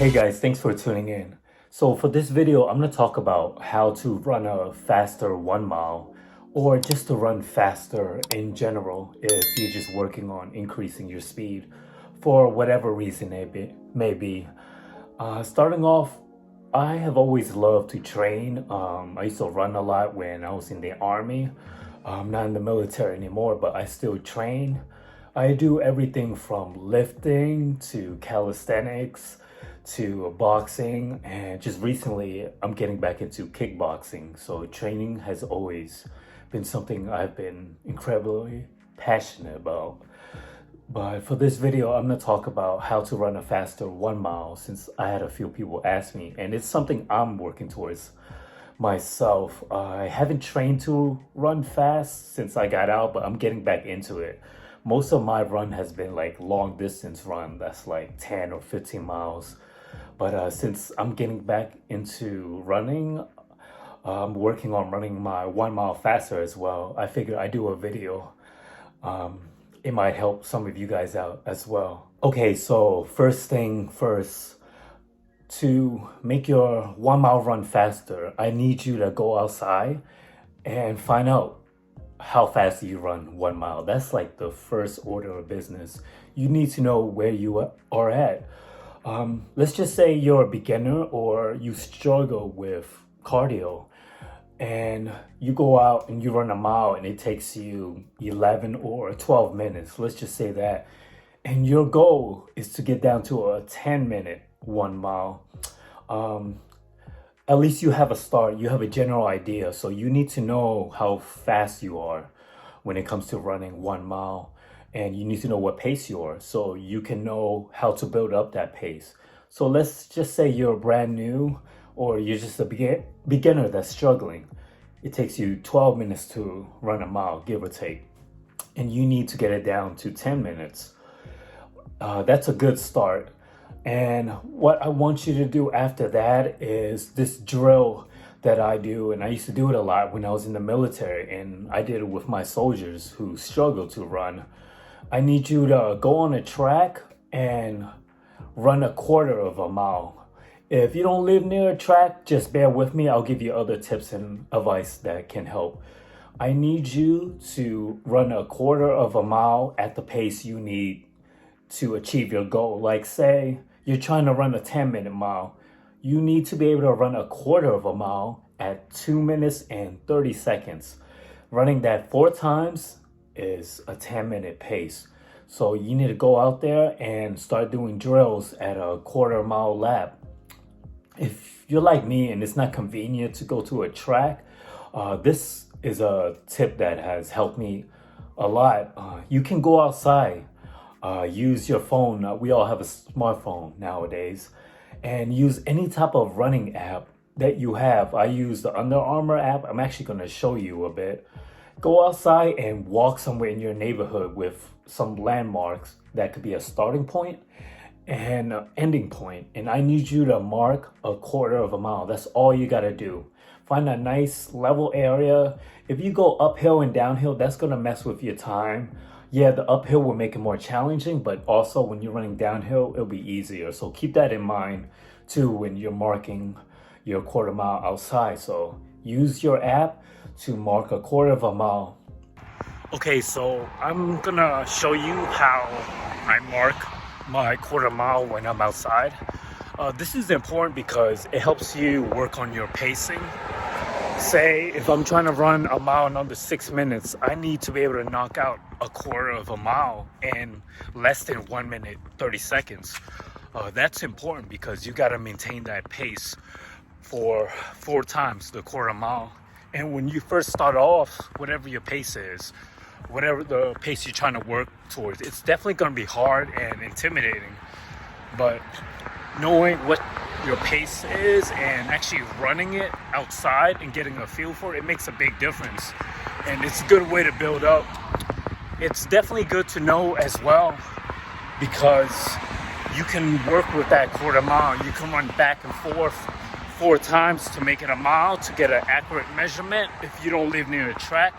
Hey guys, thanks for tuning in. So for this video, I'm going to talk about how to run a faster 1 mile or just to run faster in general if you're just working on increasing your speed for whatever reason it may be. Starting off, I have always loved to train. I used to run a lot when I was in the army. I'm not in the military anymore, but I still train. I do everything from lifting to calisthenics to boxing, and just recently I'm getting back into kickboxing. So training has always been something I've been incredibly passionate about. But for this video, I'm going to talk about how to run a faster 1 mile since I had a few people ask me, and it's something I'm working towards myself. I haven't trained to run fast since I got out, but I'm getting back into it. Most of my run has been like long distance run, that's like 10 or 15 miles. But since I'm getting back into running, I'm working on running my 1 mile faster as well. I figured I'd do a video. It might help some of you guys out as well. Okay, so first thing first, to make your 1 mile run faster, I need you to go outside and find out how fast you run 1 mile. That's like the first order of business. You need to know where you are at. Let's just say you're a beginner or you struggle with cardio and you go out and you run a mile and it takes you 11 or 12 minutes. Let's just say that. And your goal is to get down to a 10-minute 1 mile. At least you have a start, you have a general idea. So you need to know how fast you are when it comes to running 1 mile. And you need to know what pace you are so you can know how to build up that pace. So let's just say you're brand new or you're just a beginner that's struggling. It takes you 12 minutes to run a mile, give or take. And you need to get it down to 10 minutes. That's a good start. And what I want you to do after that is this drill that I do. And I used to do it a lot when I was in the military. And I did it with my soldiers who struggle to run. I need you to go on a track and run a quarter of a mile. If you don't live near a track, just bear with me. I'll give you other tips and advice that can help. I need you to run a quarter of a mile at the pace you need to achieve your goal. Like say you're trying to run a 10-minute mile. You need to be able to run a quarter of a mile at 2 minutes and 30 seconds. Running that 4 times is a 10-minute pace. So you need to go out there and start doing drills at a quarter mile lap. If you're like me and it's not convenient to go to a track, this is a tip that has helped me a lot. You can go outside, use your phone. We all have a smartphone nowadays, and use any type of running app that you have. I use the Under Armour app. I'm actually going to show you a bit. Go outside and walk somewhere in your neighborhood with some landmarks that could be a starting point and an ending point. And I need you to mark a quarter of a mile. That's all you got to do. Find a nice level area. If you go uphill and downhill, that's going to mess with your time. Yeah, the uphill will make it more challenging, but also when you're running downhill, it'll be easier. So keep that in mind too when you're marking your quarter mile outside. So use your app to mark a quarter of a mile. Okay, so I'm gonna show you how I mark my quarter mile when I'm outside. This is important because it helps you work on your pacing. Say if I'm trying to run a mile in under 6 minutes, I need to be able to knock out a quarter of a mile in less than 1 minute 30 seconds. That's important because you got to maintain that pace for 4 times the quarter mile. And when you first start off, whatever your pace is, whatever the pace you're trying to work towards, it's definitely going to be hard and intimidating. But knowing what your pace is and actually running it outside and getting a feel for it, it makes a big difference. And it's a good way to build up. It's definitely good to know as well because you can work with that quarter mile. You can run back and forth 4 times to make it a mile to get an accurate measurement if you don't live near a track.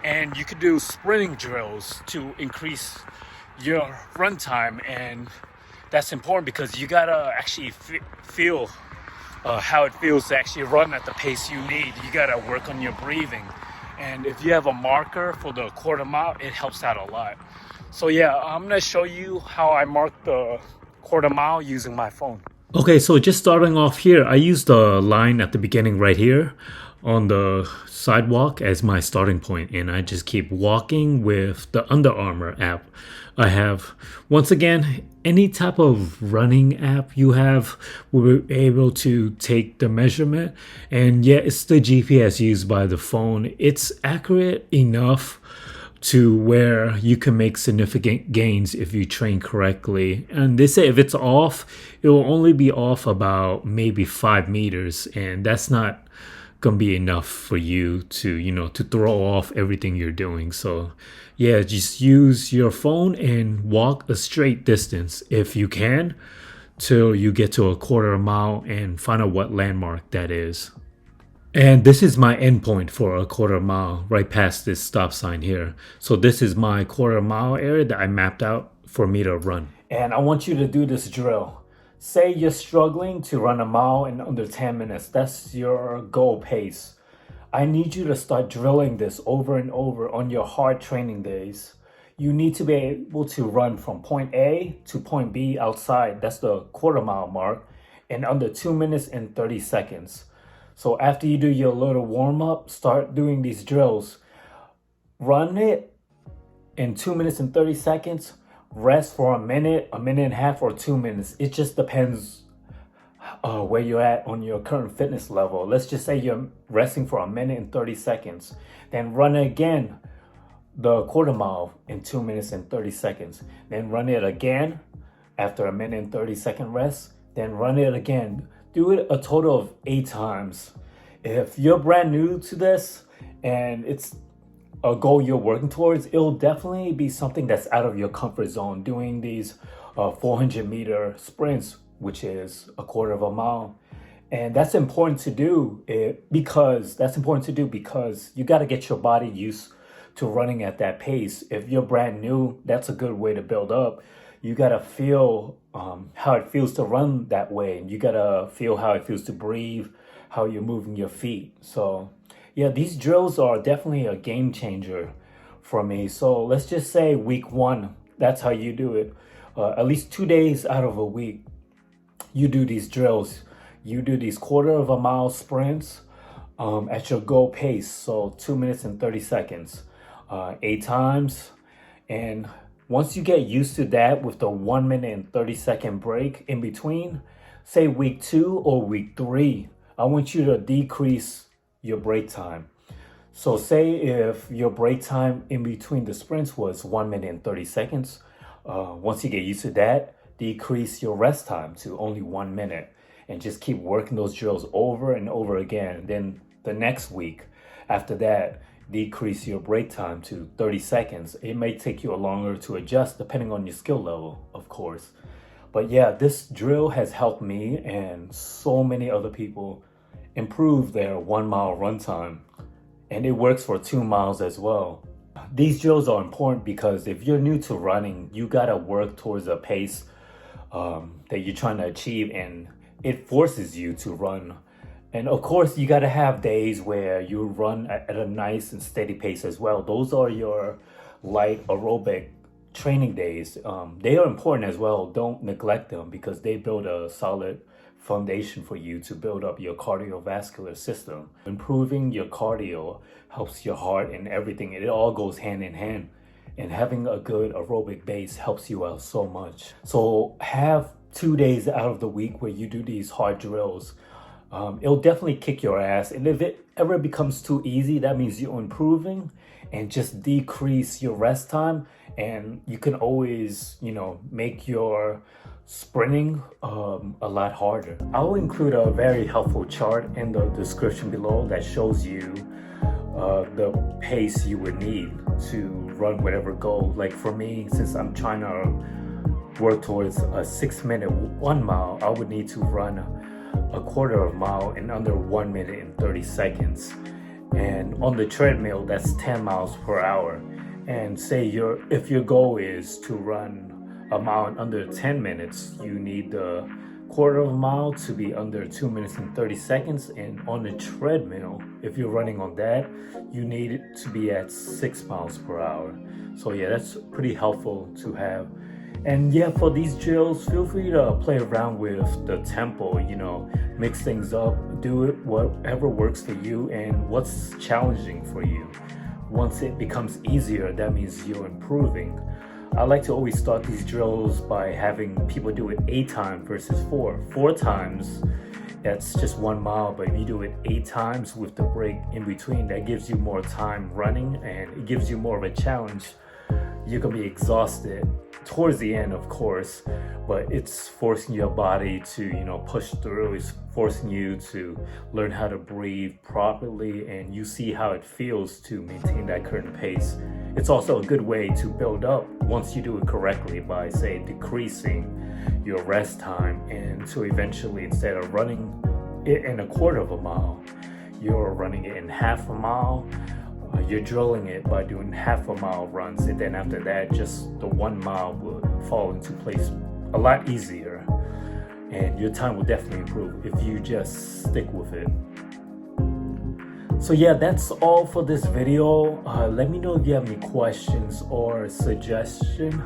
And you could do sprinting drills to increase your run time and that's important because you gotta actually feel how it feels to actually run at the pace you need. You gotta work on your breathing. And if you have a marker for the quarter mile, it helps out a lot. So yeah, I'm gonna show you how I mark the quarter mile using my phone. Okay, so just starting off here, I use the line at the beginning right here on the sidewalk as my starting point, and I just keep walking with the Under Armour app. I have, once again, any type of running app you have will be able to take the measurement. And yeah, it's the GPS used by the phone. It's accurate enough to where you can make significant gains if you train correctly. And they say if it's off, it will only be off about maybe 5 meters, and that's not gonna be enough for you to to throw off everything you're doing. So yeah, just use your phone and walk a straight distance if you can till you get to a quarter mile and find out what landmark that is. And this is my endpoint for a quarter mile right past this stop sign here. So this is my quarter mile area that I mapped out for me to run. And I want you to do this drill. Say you're struggling to run a mile in under 10 minutes. That's your goal pace. I need you to start drilling this over and over on your hard training days. You need to be able to run from point A to point B outside. That's the quarter mile mark in under 2 minutes and 30 seconds. So after you do your little warm up, start doing these drills. Run it in 2 minutes and 30 seconds. Rest for a minute and a half, or 2 minutes. It just depends where you're at on your current fitness level. Let's just say you're resting for a minute and 30 seconds. Then run it again, the quarter mile in 2 minutes and 30 seconds. Then run it again after a minute and 30-second rest. Then run it again. Do it a total of 8 times. If you're brand new to this and it's a goal you're working towards, it'll definitely be something that's out of your comfort zone. Doing these 400-meter sprints, which is a quarter of a mile. And that's important to do because you got to get your body used to running at that pace. If you're brand new, that's a good way to build up. You got to feel how it feels to run that way. And you got to feel how it feels to breathe, how you're moving your feet. So yeah, these drills are definitely a game changer for me. So let's just say week 1, that's how you do it. At least 2 days out of a week, you do these drills. You do these quarter of a mile sprints at your goal pace. So 2 minutes and 30 seconds, 8 times. And once you get used to that with the 1 minute and 30-second break in between, say week 2 or week 3, I want you to decrease your break time. So say if your break time in between the sprints was 1 minute and 30 seconds, once you get used to that, decrease your rest time to only 1 minute and just keep working those drills over and over again. Then the next week after that, decrease your break time to 30 seconds. It may take you longer to adjust depending on your skill level, of course. But yeah, this drill has helped me and so many other people improve their 1 mile run time. And it works for 2 miles as well. These drills are important because if you're new to running, you gotta work towards a pace that you're trying to achieve, and it forces you to run. And of course, you gotta have days where you run at a nice and steady pace as well. Those are your light aerobic training days. They are important as well. Don't neglect them because they build a solid foundation for you to build up your cardiovascular system. Improving your cardio helps your heart and everything. It all goes hand in hand. And having a good aerobic base helps you out so much. So have 2 days out of the week where you do these hard drills. It'll definitely kick your ass. And if it ever becomes too easy, that means you're improving, and just decrease your rest time. And you can always, make your sprinting a lot harder. I'll include a very helpful chart in the description below that shows you the pace you would need to run whatever goal. Like for me, since I'm trying to work towards a 6-minute 1 mile, I would need to run a quarter of a mile in under 1 minute and 30 seconds. And on the treadmill, that's 10 miles per hour. And say if your goal is to run a mile in under 10 minutes. You need the quarter of a mile to be under 2 minutes and 30 seconds. And on the treadmill, if you're running on that, you need it to be at 6 miles per hour. So yeah, that's pretty helpful to have. And yeah, for these drills, feel free to play around with the tempo, mix things up, do it whatever works for you and what's challenging for you. Once it becomes easier, that means you're improving. I like to always start these drills by having people do it 8 times versus 4. 4 times, that's just 1 mile, but if you do it 8 times with the break in between, that gives you more time running and it gives you more of a challenge. You're gonna be exhausted towards the end, of course, but it's forcing your body to, push through. It's forcing you to learn how to breathe properly, and you see how it feels to maintain that current pace. It's also a good way to build up once you do it correctly by, say, decreasing your rest time, and so eventually, instead of running it in a quarter of a mile, you're running it in half a mile. You're drilling it by doing half a mile runs, and then after that, just the 1 mile will fall into place a lot easier, and your time will definitely improve if you just stick with it. So yeah, that's all for this video. Let me know if you have any questions or suggestion.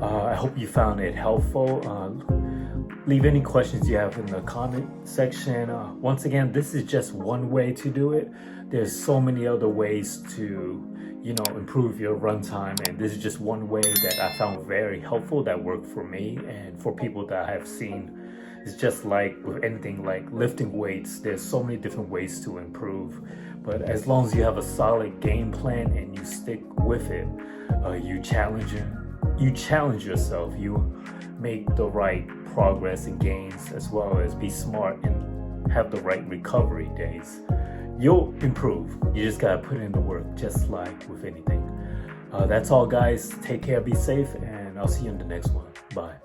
I hope you found it helpful. Leave any questions you have in the comment section. Once again, this is just one way to do it. There's so many other ways to, improve your run time, and this is just one way that I found very helpful that worked for me and for people that I have seen. It's just like with anything like lifting weights, there's so many different ways to improve. But as long as you have a solid game plan and you stick with it, you challenge yourself, you make the right progress and gains, as well as be smart and have the right recovery days. You'll improve. You just gotta put in the work, just like with anything. That's all, guys. Take care, be safe, and I'll see you in the next one. Bye.